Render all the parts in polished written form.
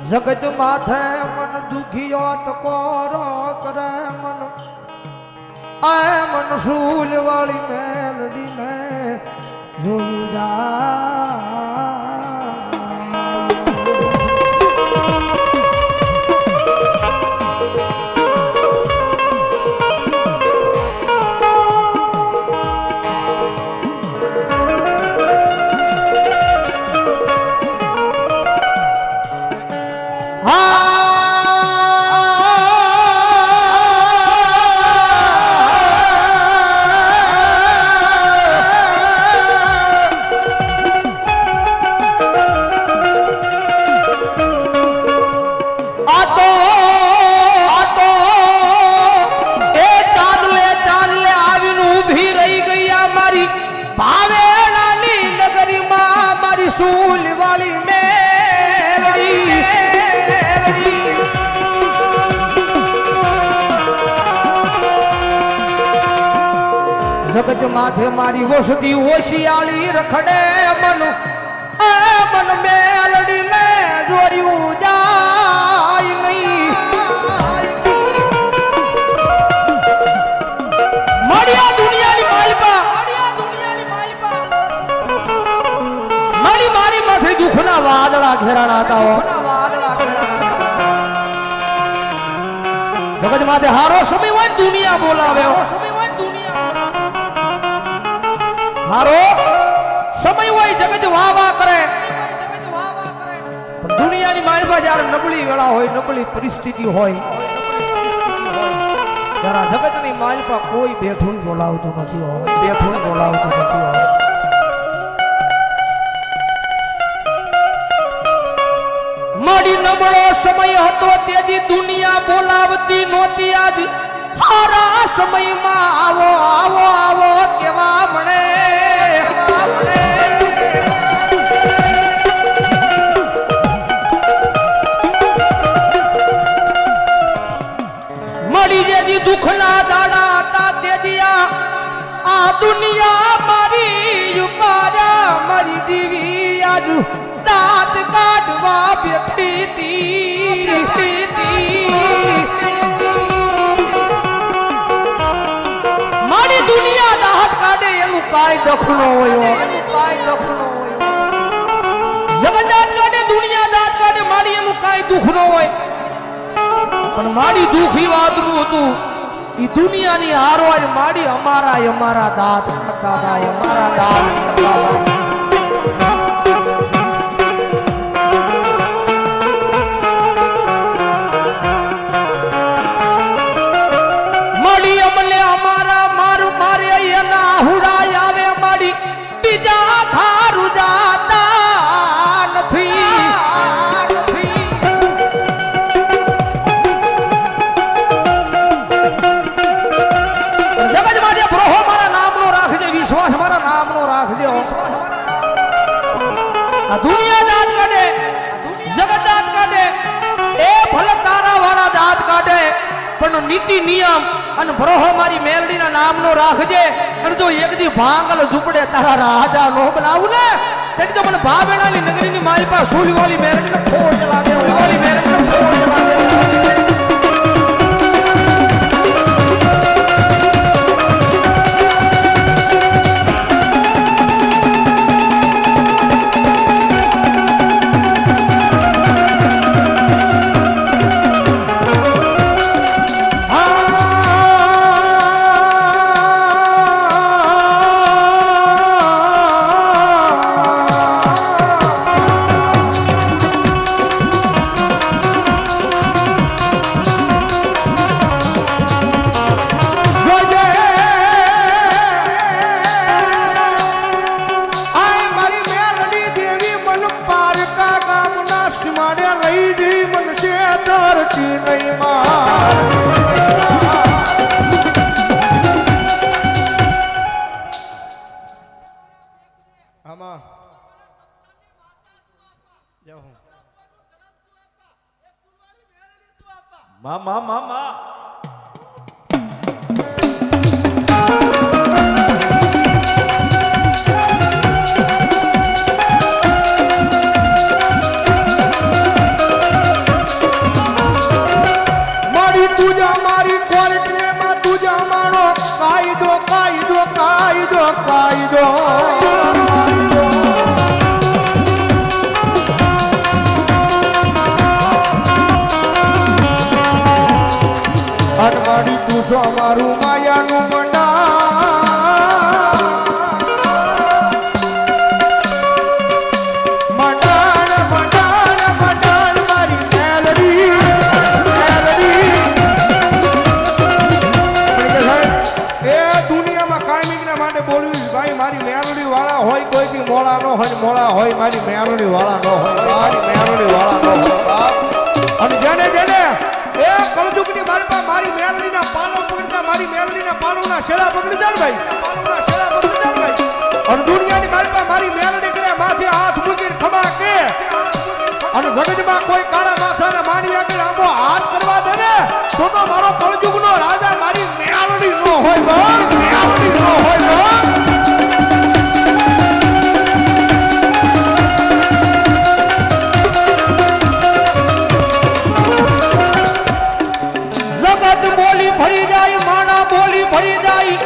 જગત માથે મન દુખીઓ ટકોરો કરે મન આ મન શૂલ વાળી મેલડીને જોયું જા જગત માથે મારી વસતી ઓશિયાળી રખડે મન મન મેલડીને જોયું જાય નહીં મળ્યા દુનિયાની માલપા મારી મારી માથે દુઃખના વાદળા ઘેરાણા હતા જગત માથે હારો સમય હોય દુનિયા બોલાવે હારો સમય હોય જગત વાહ વાહ કરે પણ દુનિયાની માલમાં જ્યારે નબળી વેળા હોય નબળી પરિસ્થિતિ હોય જરા જગતની માલમાં કોઈ બેઠું બોલાવતું નથી હોય બેઠું બોલાવતું નથી હોય મારી નબળો સમય હતો તેથી દુનિયા બોલાવતી નહોતી આજ હારા સમયમાં આવો આવો આવો કેવા મળે મળી જેથી દુઃખના દાડા હતા તેથી આ દુનિયા મારી ઉપાડા મારી દીવી આજુ દાંત કાઢવા બેઠી હતી મારી દુનિયા દાંત કાઢે એનું કાંઈ દખનો હોય કાંઈ દખનો હોય જગત દાંત કાઢે દુનિયા દાંત કાઢે મારી એનું કાંઈ દુઃખ ન હોય પણ મારી દુઃખી વાતનું હતું એ દુનિયાની હારવાર માડી અમારા દાંત કરતા હતા અમારા દાંત માડી અમને અમારા મારું મારે એના હુડા આવે માડી બીજા ખારું જાતા નથી દુનિયા દાંત કાઢે જગત દાંત કાઢે એ ભલે તારા વાળા દાંત કાઢે પણ નીતિ નિયમ અને ભરોહો મારી મેલડીના નામનો રાખજે અને જો એક દી ભાંગલ ઝૂપડે તારા રાજા નો બનાવું ને તેથી તો મને ભાવેણાની નગરીની માલપા સુલવાલી મેલડીને ખોટ લાગે સુલવાલી મેલડીને ખોટ લાગે મામા મામા મોળા હોય મારી મેરડી વાળા ન હોય મારી મેરડી વાળા ન હોય બાપ. અને જેને જેને એ કળજુગની માલપા મારી મેરડીના પાલો પકડતા મારી મેરડીના પાલોના શેડા પકડી જાય ભાઈ પાલોના શેડા પકડી જાય ભાઈ. અને દુનિયાની માલપા મારી મેરડી કરે માથે હાથ મૂકીને ખમા કે અને જગતમાં કોઈ કાળા માથાને માની આગળ આંબો હાથ કરવા દે ને તો મારો કળજુગનો રાજા મારી મેરડી નો હોય ભાઈ મેરડી નો હોય ભાઈ. જગત બોલી ભરી જાય માણા બોલી ભરી જાય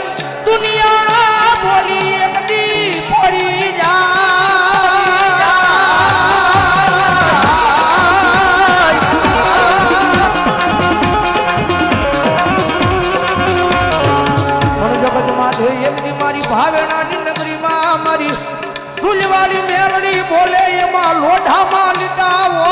દુનિયા બોલી એકદી ભરી જાય. પણ જગતમાં જે એકદી મારી ભાવેણાની નગરીમાં મારી સુલવાળી મેલડી બોલે એમાં લોઢામાં લીટાવો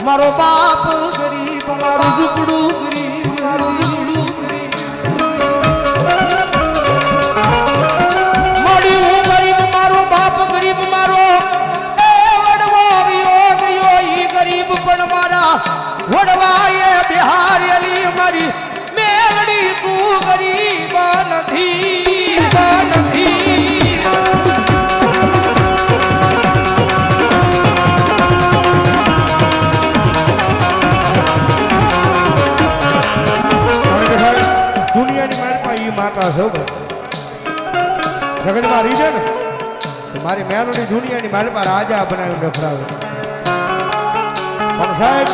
મારો બાપ ગરીબ મારું ઝૂંપડું ગરીબ મારું ઝૂંપડું ગરીબ મારી હું ગરીબ મારો બાપ ગરીબ મારો એ વડવો ગયો ઈ ગરીબ પણ મારા વડવાએ બિહારેલી મારી મેલડી તું ગરીબ નથી દુનિયાની માલપા ઈ માતા છો જગતમાં રીજે ને તો મારી મેલોડી દુનિયાની માલપા રાજા બનાવી ડફરાવે પણ સાહેબ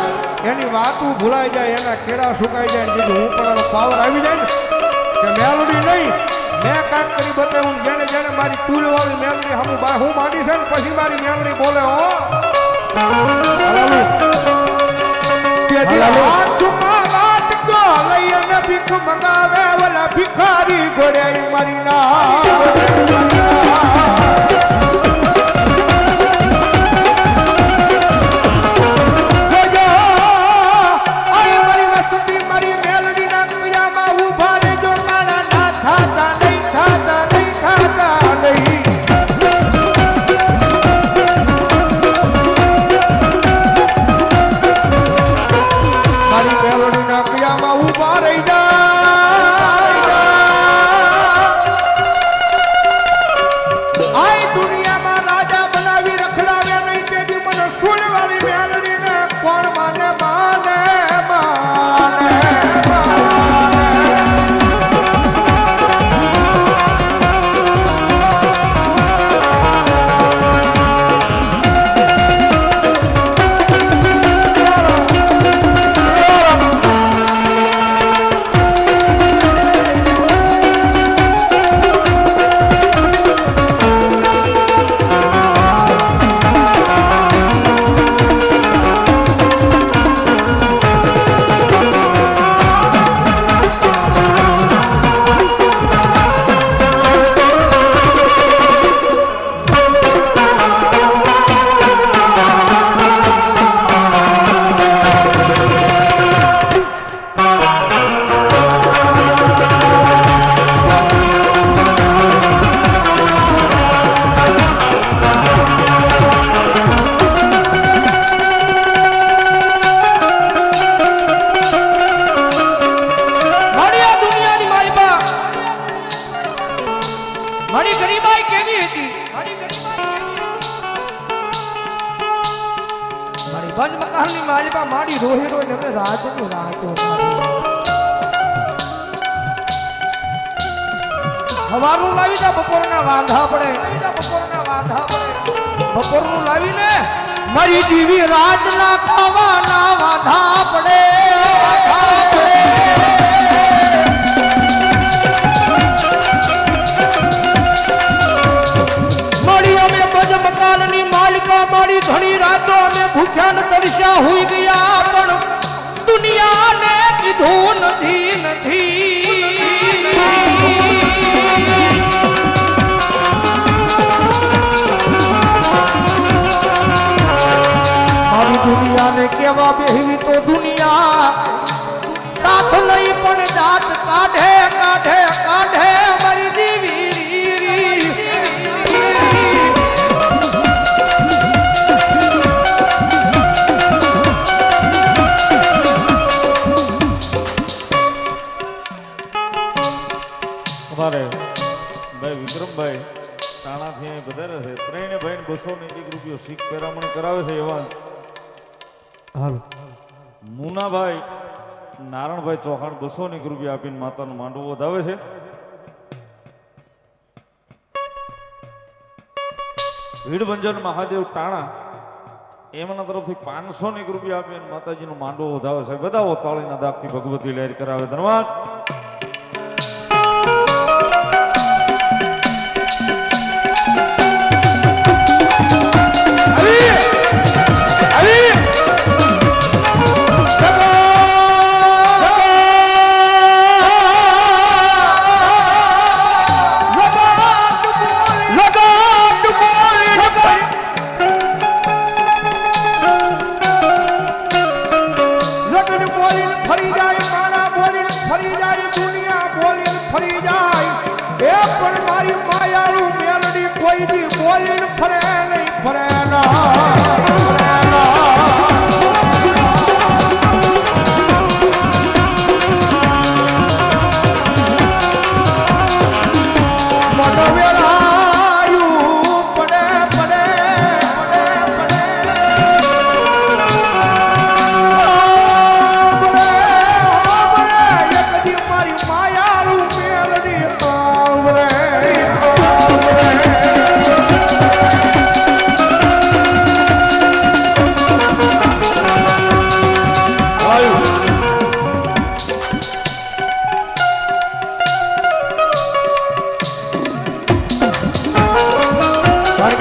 એની વાતું ભૂલાઈ જાય એના કેળા સુકાઈ જાય ને હું પણ એનો પાવર આવી જાય ને કે મેલોડી નહીં મેં કાંઈક કરી બતાવ્યું જેને જેને મારી તુલવાળી મેલોડી હું માંડી છે ને પછી મારી મેલોડી બોલે હો ભીખ મંગાવે વાલા ભિખારી ઘોડે મારી ના મકાનની માલિકા માડી રોહી રોઈ હવે રાતની રાતો સવારનું લાવી દે બપોરના વાંધા પડે બપોરનું લાવીને મારી દીવી રાતના ખાવાના વાંધા પડે મારી અમે બજ મકાનની માલિકા મારી ઘણી રાતો અમે ભૂખ્યા ને તરસ્યા હોઈ ગયા પણ દુનિયાને કીધું નથી અને કેવા બેહવી તો દુનિયા સાથ લઈ પણ દાંત કાઢે કાઢે કાઢે મારી દીવી અમારે ભાઈ વિક્રમભાઈ તાણાથી અહીં વધારે છે ત્રણે ભાઈ 200 રૂપિયો શીખ પેરામણ કરાવે છે એવા હાલો મુનાભાઈ નારણભાઈ ચૌહાણ 200 રૂપિયા આપીને માતાનો માંડવો વધાવે છે. ભીડભંજન મહાદેવ ટાણા એમના તરફથી 500 રૂપિયા આપીને માતાજીનો માંડવો વધાવે છે. બધા તાળીના દાગથી ભગવતી લહેર કરાવે. ધન્યવાદ.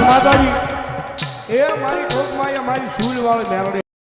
માતાજી એ મારી કોકમાં મારી સૂલ વાળી મેલડી